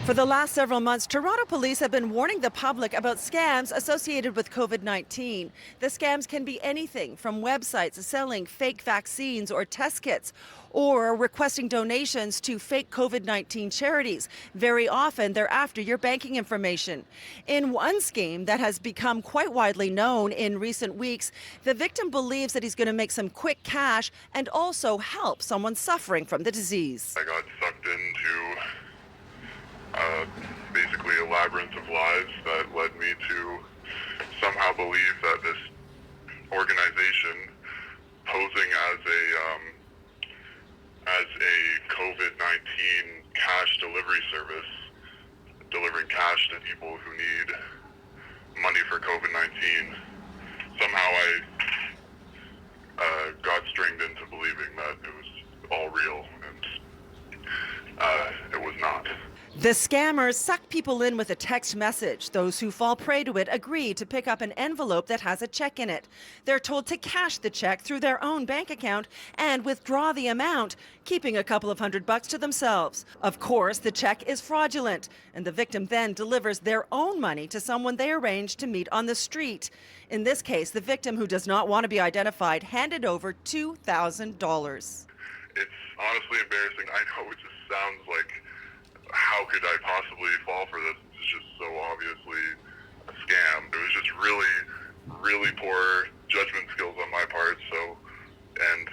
For the last several months, Toronto police have been warning the public about scams associated with COVID-19. The scams can be anything from websites selling fake vaccines or test kits, or requesting donations to fake COVID-19 charities. Very often, they're after your banking information. In one scheme that has become quite widely known in recent weeks, the victim believes that he's going to make some quick cash and also help someone suffering from the disease. I got sucked into basically a labyrinth of lies that led me to somehow believe that this organization posing as a COVID-19 cash delivery service, delivering cash to people who need money for COVID-19, somehow I got stringed into believing that it was all real, and it was not. The scammers suck people in with a text message. Those who fall prey to it agree to pick up an envelope that has a check in it. They're told to cash the check through their own bank account and withdraw the amount, keeping a couple of $100 to themselves. Of course, the check is fraudulent, and the victim then delivers their own money to someone they arranged to meet on the street. In this case, the victim, who does not want to be identified, handed over $2,000. It's honestly embarrassing. I know it just sounds like, how could I possibly fall for this? It's just so obviously a scam. It was just really poor judgment skills on my part. And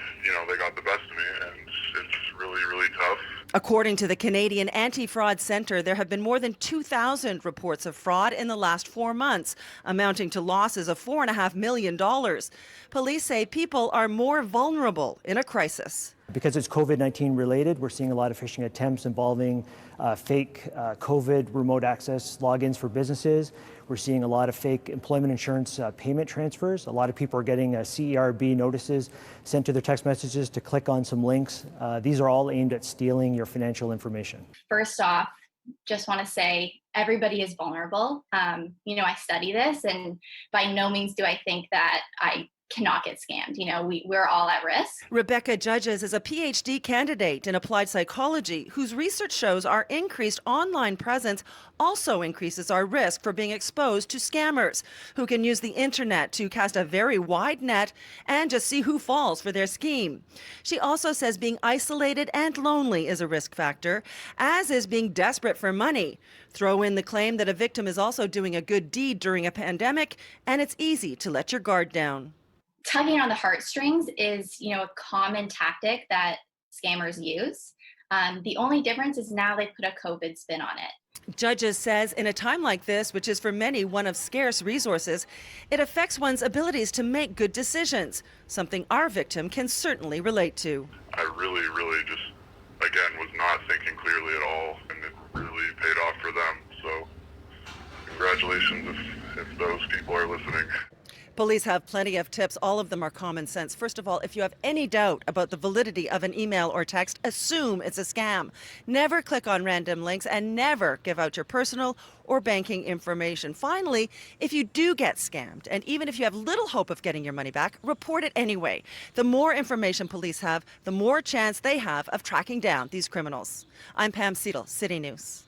they got the best of me, and it's really tough. According to the Canadian Anti-Fraud Centre, there have been more than 2,000 reports of fraud in the last 4 months, amounting to losses of $4.5 million. Police say people are more vulnerable in a crisis. Because it's COVID-19 related, we're seeing a lot of phishing attempts involving fake COVID remote access logins for businesses. We're seeing a lot of fake employment insurance payment transfers. A lot of people are getting CERB notices sent to their text messages to click on some links. These are all aimed at stealing your financial information. First off, just want to say everybody is vulnerable. I study this, and by no means do I think that I cannot get scammed. We're all at risk. Rebecca Judges is a PhD candidate in applied psychology whose research shows our increased online presence also increases our risk for being exposed to scammers who can use the internet to cast a very wide net and just see who falls for their scheme. She also says being isolated and lonely is a risk factor, as is being desperate for money. Throw in the claim that a victim is also doing a good deed during a pandemic, and it's easy to let your guard down. Tugging on the heartstrings is, a common tactic that scammers use. The only difference is now they put a COVID spin on it. Judges says in a time like this, which is for many one of scarce resources, it affects one's abilities to make good decisions, something our victim can certainly relate to. I really just, again, was not thinking clearly at all, and it really paid off for them. So congratulations if those people are listening. Police have plenty of tips. All of them are common sense. First of all, if you have any doubt about the validity of an email or text, assume it's a scam. Never click on random links and never give out your personal or banking information. Finally, if you do get scammed, and even if you have little hope of getting your money back, report it anyway. The more information police have, the more chance they have of tracking down these criminals. I'm Pam Seatle, City News.